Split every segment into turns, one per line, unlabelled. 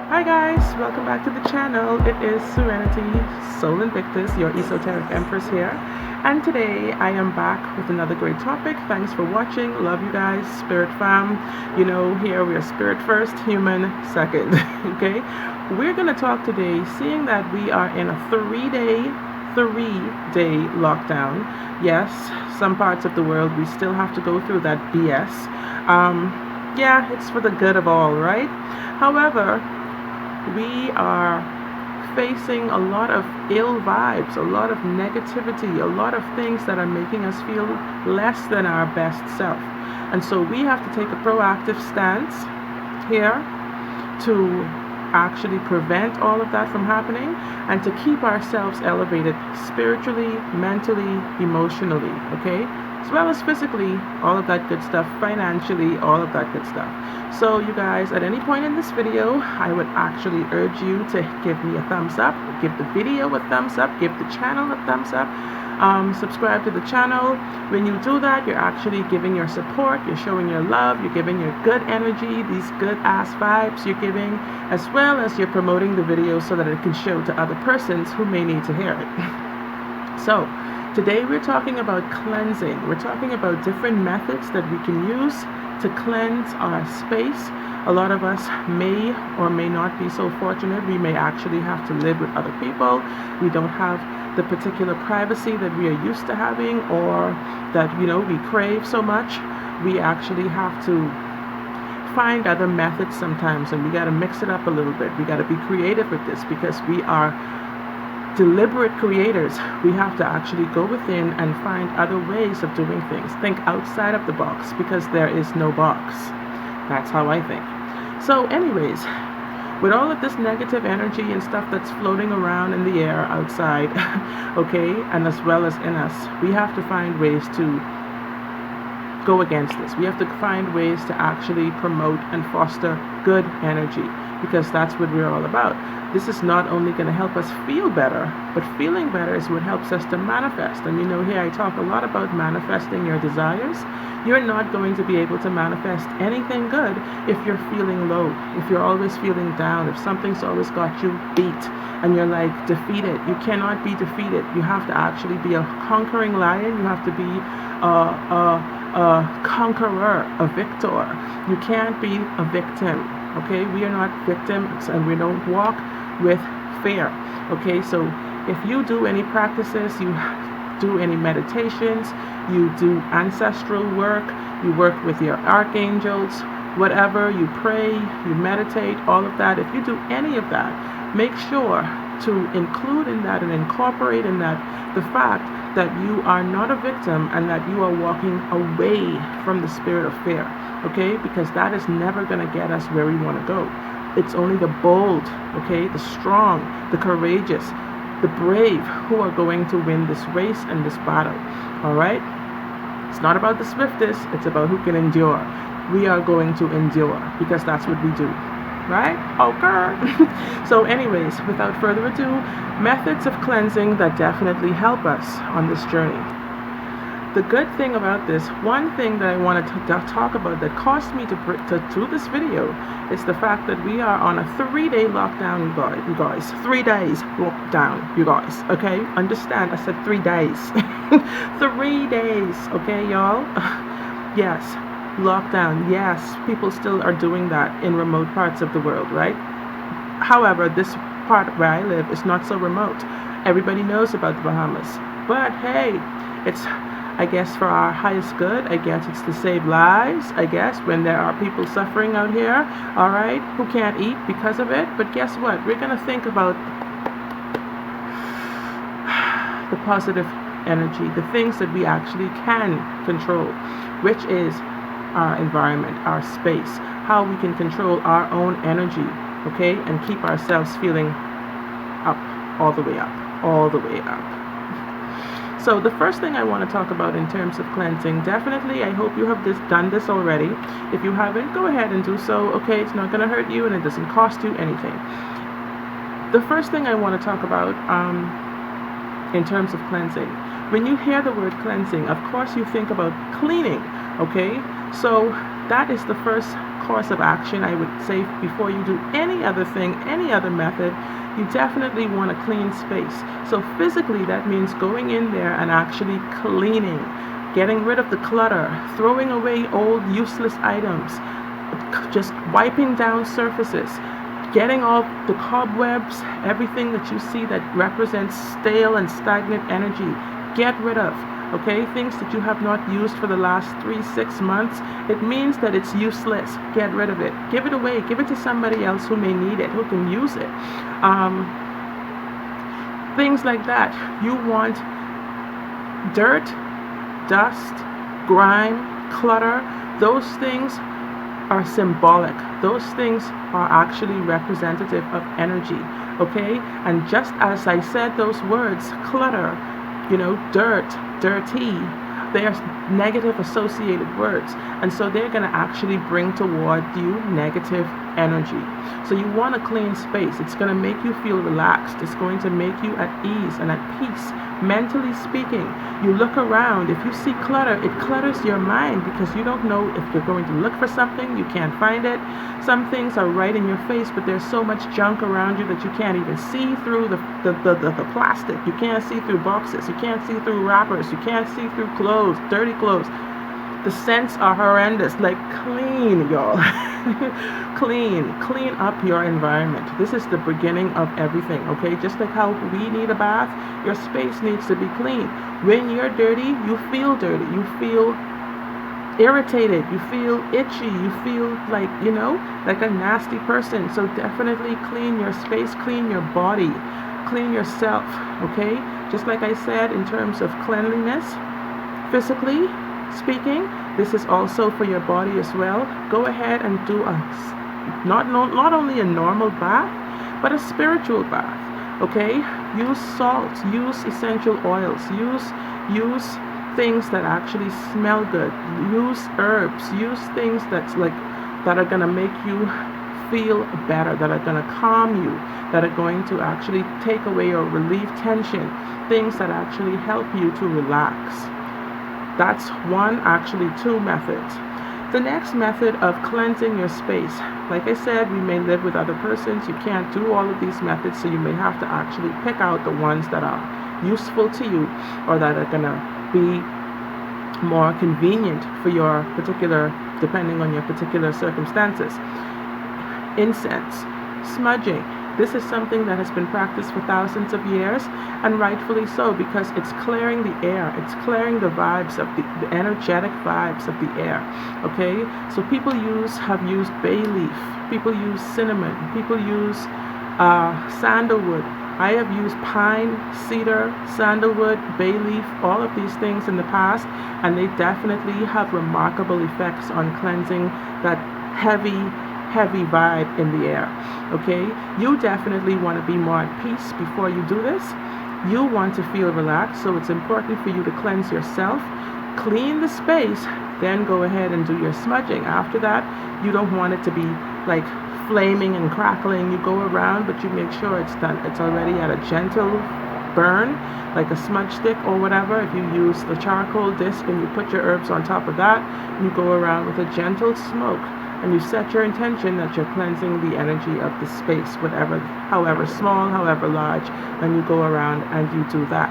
Hi guys, welcome back to the channel. It is Serenity Soul Invictus, your esoteric empress here, and today I am back with another great topic. Thanks for watching. Love you guys, spirit fam. You know, here we are spirit first, human second. Okay, we're gonna talk today, seeing that we are in a three-day lockdown. Yes, some parts of the world we still have to go through that BS. Yeah, it's for the good of all, right? However, we are facing a lot of ill vibes, a lot of negativity, a lot of things that are making us feel less than our best self. And so we have to take a proactive stance here to actually prevent all of that from happening and to keep ourselves elevated spiritually, mentally, emotionally, okay? As well as physically, all of that good stuff, financially, all of that good stuff. So you guys, at any point in this video, I would actually urge you to give me a thumbs up, give the video a thumbs up, give the channel a thumbs up, subscribe to the channel. When you do that, you're actually giving your support, you're showing your love, you're giving your good energy, these good ass vibes you're giving, as well as you're promoting the video so that it can show to other persons who may need to hear it. So today we're talking about cleansing. We're talking about different methods that we can use to cleanse our space. A lot of us may or may not be so fortunate. We may actually have to live with other people. We don't have the particular privacy that we are used to having, or that, you know, we crave so much. We actually have to find other methods sometimes, and we got to mix it up a little bit. We got to be creative with this because we are deliberate creators. We have to actually go within and find other ways of doing things. Think outside of the box, because there is no box. That's how I think. So anyways, with all of this negative energy and stuff that's floating around in the air outside, okay, and as well as in us, we have to find ways to go against this. We have to find ways to actually promote and foster good energy, because that's what we're all about. This is not only going to help us feel better, but feeling better is what helps us to manifest. And you know, here I talk a lot about manifesting your desires. You're not going to be able to manifest anything good if you're feeling low, if you're always feeling down, if something's always got you beat and you're like defeated. You cannot be defeated. You have to actually be a conquering lion. You have to be a conqueror, a victor. You can't be a victim. Okay, we are not victims, and we don't walk with fear. Okay, so if you do any practices, you do any meditations, you do ancestral work, you work with your archangels, whatever, you pray, you meditate, all of that, if you do any of that, make sure to include in that and incorporate in that the fact that you are not a victim and that you are walking away from the spirit of fear. Okay, because that is never going to get us where we want to go. It's only the bold, okay, the strong, the courageous, the brave who are going to win this race and this battle. All right, it's not about the swiftest, it's about who can endure. We are going to endure because that's what we do, right? Okay. So anyways, without further ado, methods of cleansing that definitely help us on this journey. The good thing about this, one thing that I wanted to talk about that caused me to do this video, is the fact that we are on a 3-day lockdown, you guys. 3 days lockdown, you guys. Okay, understand? I said 3 days. 3 days. Okay, y'all. Yes, lockdown. Yes, people still are doing that in remote parts of the world, right? However, this part where I live is not so remote. Everybody knows about the Bahamas, but hey, it's, I guess, for our highest good. I guess it's to save lives, I guess, when there are people suffering out here, all right, who can't eat because of it. But guess what? We're going to think about the positive energy, the things that we actually can control, which is our environment, our space, how we can control our own energy, okay, and keep ourselves feeling up, all the way up, all the way up. So the first thing I want to talk about in terms of cleansing, definitely, I hope you have done this already. If you haven't, go ahead and do so. Okay, it's not going to hurt you and it doesn't cost you anything. The first thing I want to talk about in terms of cleansing, when you hear the word cleansing, of course you think about cleaning. Okay, so That is the first course of action, I would say, before you do any other thing, any other method. You definitely want a clean space. So physically, that means going in there and actually cleaning, getting rid of the clutter, throwing away old useless items, just wiping down surfaces, getting all the cobwebs, everything that you see that represents stale and stagnant energy, get rid of. Okay, things that you have not used for the last 3-6 months, it means that it's useless. Get rid of it. Give it away. Give it to somebody else who may need it, who can use it. Things like that. You want dirt, dust, grime, clutter. Those things are symbolic. Those things are actually representative of energy. Okay, and just as I said those words, clutter, dirt, dirty, they are negative associated words, and so they're going to actually bring toward you negative energy. So you want a clean space. It's going to make you feel relaxed. It's going to make you at ease and at peace, mentally speaking. You look around. If you see clutter, it clutters your mind because you don't know if you're going to look for something. You can't find it. Some things are right in your face, but there's so much junk around you that you can't even see through the plastic. You can't see through boxes. You can't see through wrappers. You can't see through clothes, dirty clothes. The scents are horrendous. Like, clean, y'all. Clean up your environment. This is the beginning of everything, okay? Just like how we need a bath, your space needs to be clean. When you're dirty, you feel dirty. You feel irritated. You feel itchy. You feel like, like a nasty person. So definitely clean your space, clean your body, clean yourself, okay? Just like I said, in terms of cleanliness, physically speaking, this is also for your body as well. Go ahead and do not only a normal bath, but a spiritual bath. Okay, use salt, use essential oils, use things that actually smell good. Use herbs, use things that are gonna make you feel better, that are gonna calm you, that are going to actually take away or relieve tension. Things that actually help you to relax. That's one, actually two methods. The next method of cleansing your space, like I said, we may live with other persons. You can't do all of these methods, so you may have to actually pick out the ones that are useful to you or that are going to be more convenient for your particular, depending on your particular circumstances. Incense, smudging. This is something that has been practiced for thousands of years, and rightfully so, because it's clearing the air. It's clearing the vibes of the energetic vibes of the air. Okay? So people have used bay leaf. People use cinnamon. People use sandalwood. I have used pine, cedar, sandalwood, bay leaf, all of these things in the past, and they definitely have remarkable effects on cleansing that heavy vibe in the air. Okay, you definitely want to be more at peace before you do this. You want to feel relaxed, so it's important for you to cleanse yourself, clean the space, then go ahead and do your smudging. After that, you don't want it to be like flaming and crackling. You go around, but you make sure it's already at a gentle burn, like a smudge stick or whatever. If you use the charcoal disc and you put your herbs on top of that, you go around with a gentle smoke. And you set your intention that you're cleansing the energy of the space, however small, however large, and you go around and you do that.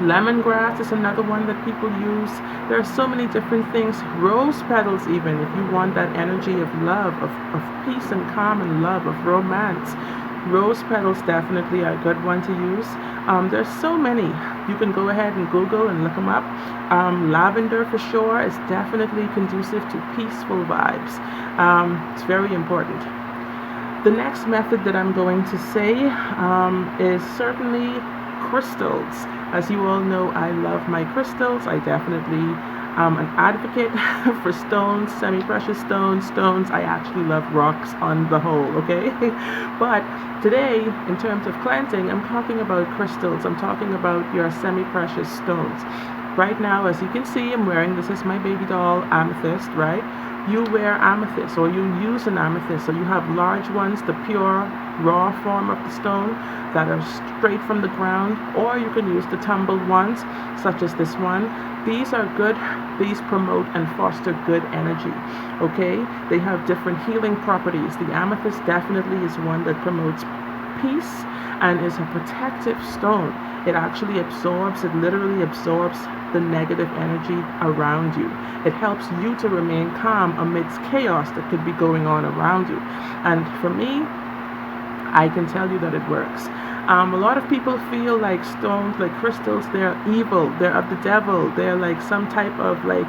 Lemongrass is another one that people use. There are so many different things. Rose petals, even, if you want that energy of love, of peace and calm and love, of romance. Rose petals definitely are a good one to use. There's so many. You can go ahead and Google and look them up. Lavender for sure is definitely conducive to peaceful vibes. It's very important. The next method that I'm going to say is certainly crystals. As you all know, I love my crystals. I definitely am an advocate for stones, semi-precious stones. I actually love rocks on the whole, okay? But today, in terms of cleansing, I'm talking about crystals. I'm talking about your semi-precious stones. Right now, as you can see, I'm wearing, this is my baby doll amethyst, right? You wear amethyst, or you use an amethyst, so you have large ones, the pure raw form of the stone that are straight from the ground, or you can use the tumbled ones, such as this one. These are good, these promote and foster good energy. Okay, they have different healing properties. The amethyst definitely is one that promotes peace and is a protective stone. It actually absorbs, it literally absorbs the negative energy around you. It helps you to remain calm amidst chaos that could be going on around you. And for me, I can tell you that it works. A lot of people feel like stones, like crystals, they're evil, they're of the devil, they're like some type of like,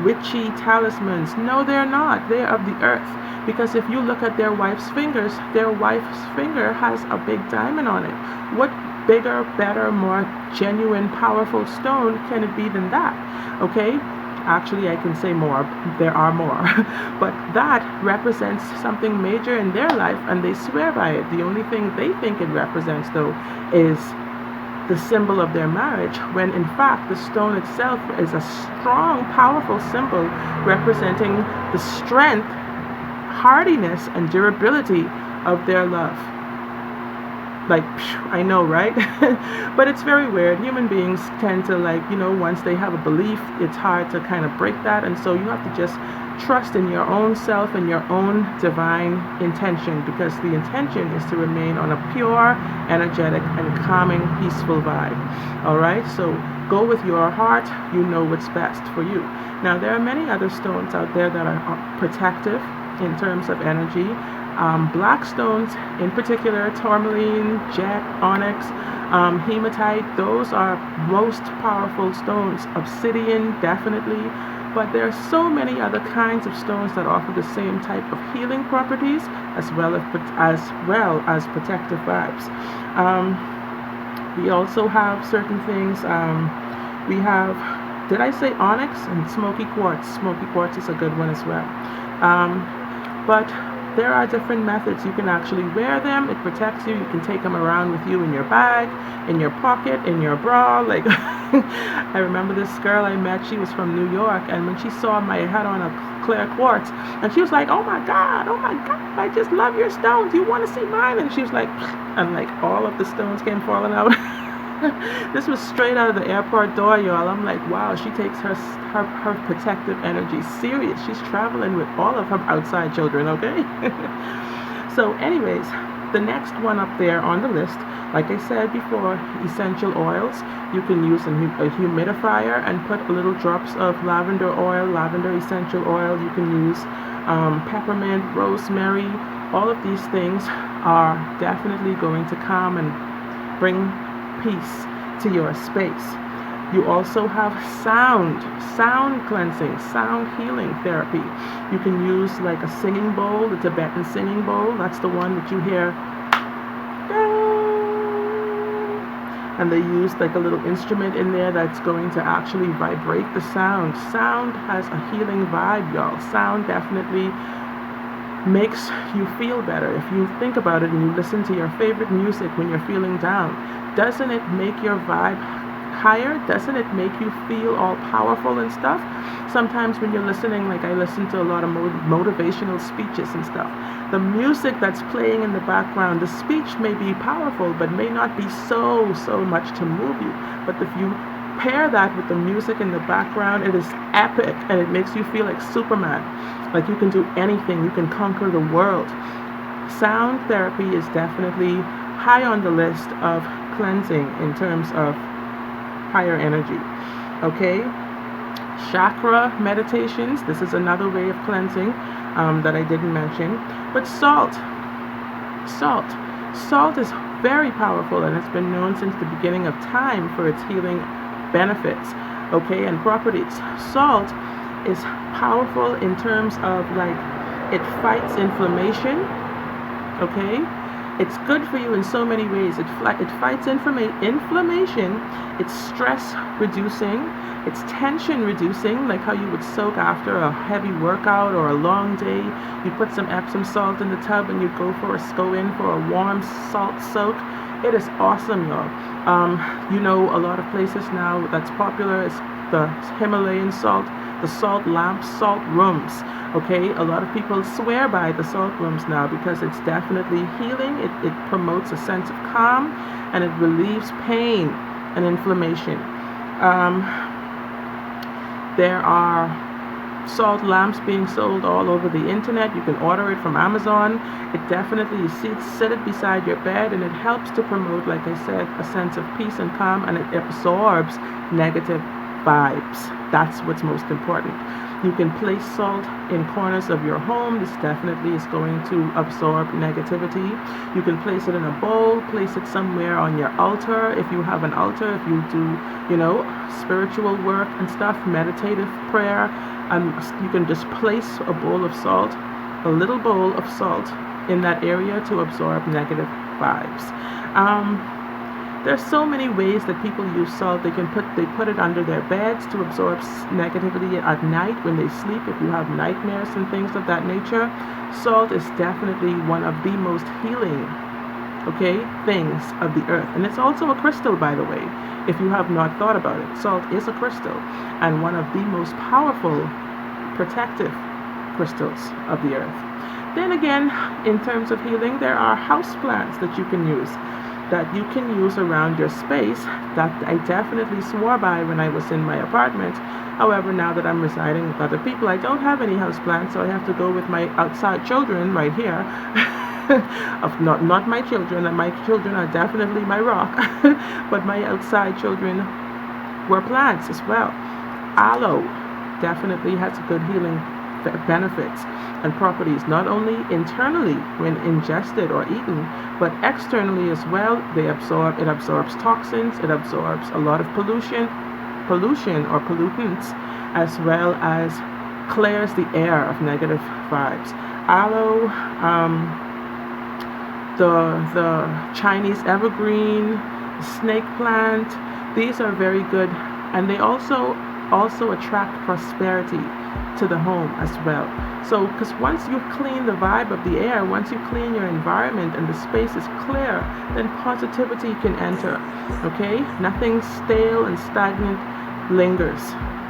witchy talismans. No, they're not. They're of the earth. Because if you look at their wife's finger has a big diamond on it. What bigger, better, more genuine, powerful stone can it be than that? Okay? Actually, I can say more. There are more. But that represents something major in their life, and they swear by it. The only thing they think it represents, though, is the symbol of their marriage, when in fact the stone itself is a strong, powerful symbol representing the strength, hardiness, and durability of their love. Like, I know, right? But it's very weird. Human beings tend to, like, once they have a belief, it's hard to kind of break that. And so you have to just trust in your own self and your own divine intention, because the intention is to remain on a pure, energetic, and calming, peaceful vibe. All right? So go with your heart. You know what's best for you. Now, there are many other stones out there that are protective in terms of energy. Black stones in particular, tourmaline, jet, onyx, hematite, those are most powerful stones. Obsidian, definitely. But there are so many other kinds of stones that offer the same type of healing properties as well as protective vibes. We also have certain things. We have, did I say onyx and smoky quartz? Smoky quartz is a good one as well. But there are different methods. You can actually wear them. It protects you. You can take them around with you in your bag, in your pocket, in your bra. Like, I remember this girl I met. She was from New York, and when she saw my head on a clear quartz, and she was like, oh my God, I just love your stones. You want to see mine? And she was like, and like all of the stones came falling out. This was straight out of the airport door, y'all. I'm like, wow, she takes her protective energy serious. She's traveling with all of her outside children, okay? So anyways, the next one up there on the list, like I said before, essential oils. You can use a humidifier and put a little drops of lavender oil, lavender essential oil. You can use peppermint, rosemary. All of these things are definitely going to calm and bring peace to your space. You also have sound cleansing, sound healing therapy. You can use like a singing bowl, the Tibetan singing bowl. That's the one that you hear. And they use like a little instrument in there that's going to actually vibrate the sound. Sound has a healing vibe, y'all. Sound definitely makes you feel better. If you think about it and you listen to your favorite music when you're feeling down, doesn't it make your vibe higher? Doesn't it make you feel all powerful and stuff? Sometimes when you're listening, like I listen to a lot of motivational speeches and stuff, the music that's playing in the background, the speech may be powerful but may not be so much to move you. But if you pair that with the music in the background, it is epic, and it makes you feel like Superman, like you can do anything, you can conquer the world. Sound therapy is definitely high on the list of cleansing in terms of higher energy. Okay, chakra meditations, this is another way of cleansing that I didn't mention. But salt is very powerful, and it's been known since the beginning of time for its healing benefits, okay, and properties. Salt is powerful in terms of like it fights inflammation, okay. It's good for you in so many ways. It fights inflammation. It's stress reducing. It's tension reducing, like how you would soak after a heavy workout or a long day. You put some Epsom salt in the tub and you go in for a warm salt soak. It is awesome, y'all. A lot of places now that's popular is the Himalayan salt, the salt lamps, salt rooms. Okay, a lot of people swear by the salt rooms now because it's definitely healing. It promotes a sense of calm, and it relieves pain and inflammation. There are salt lamps being sold all over the internet. You can order it from Amazon. It definitely, you see, set it beside your bed, and it helps to promote, like I said, a sense of peace and calm, and it absorbs negative vibes. That's what's most important. You can place salt in corners of your home. This definitely is going to absorb negativity. You can place it in a bowl, place it somewhere on your altar. If you have an altar, if you do, spiritual work and stuff, meditative prayer, you can just place a bowl of salt, a little bowl of salt in that area to absorb negative vibes. There's so many ways that people use salt. They put it under their beds to absorb negativity at night when they sleep. If you have nightmares and things of that nature, salt is definitely one of the most healing, things of the earth. And it's also a crystal, by the way, if you have not thought about it. Salt is a crystal and one of the most powerful protective crystals of the earth. Then again, in terms of healing, there are house plants that you can use around your space that I definitely swore by when I was in my apartment. However, now that I'm residing with other people, I don't have any house plants, so I have to go with my outside children right here. Of not my children, and my children are definitely my rock, but my outside children were plants as well. Aloe definitely has good healing benefits and properties, not only internally when ingested or eaten, but externally as well. It absorbs toxins, it absorbs a lot of pollution or pollutants, as well as clears the air of negative vibes. Aloe, the Chinese evergreen, snake plant, these are very good, and they also attract prosperity to the home as well. So, because once you clean the vibe of the air, once you clean your environment and the space is clear, then positivity can enter. Nothing stale and stagnant lingers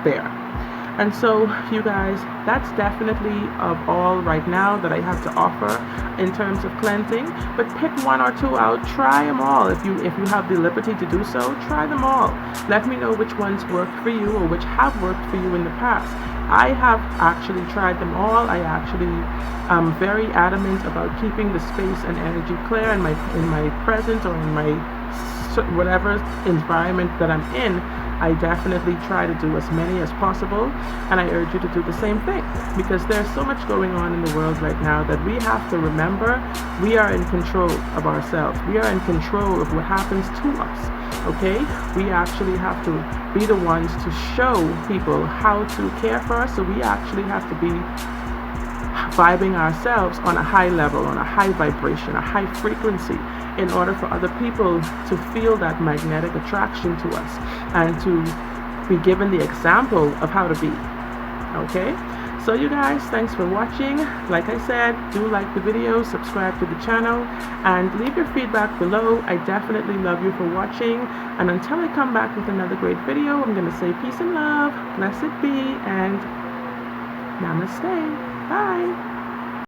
there. And so, you guys, that's definitely of all right now that I have to offer in terms of cleansing. But pick one or two out, try them all. If you have the liberty to do so, try them all. Let me know which ones worked for you or which have worked for you in the past. I have actually tried them all. I actually am very adamant about keeping the space and energy clear in my present or in my whatever environment that I'm in. I definitely try to do as many as possible, and I urge you to do the same thing, because there's so much going on in the world right now that we have to remember we are in control of ourselves. We are in control of what happens to us. We actually have to be the ones to show people how to care for us, so we actually have to be vibing ourselves on a high level, on a high vibration, a high frequency, in order for other people to feel that magnetic attraction to us and to be given the example of how to be. So you guys, thanks for watching. Like I said, do like the video, subscribe to the channel, and leave your feedback below. I definitely love you for watching, and until I come back with another great video, I'm going to say peace and love, blessed be, and namaste. Bye.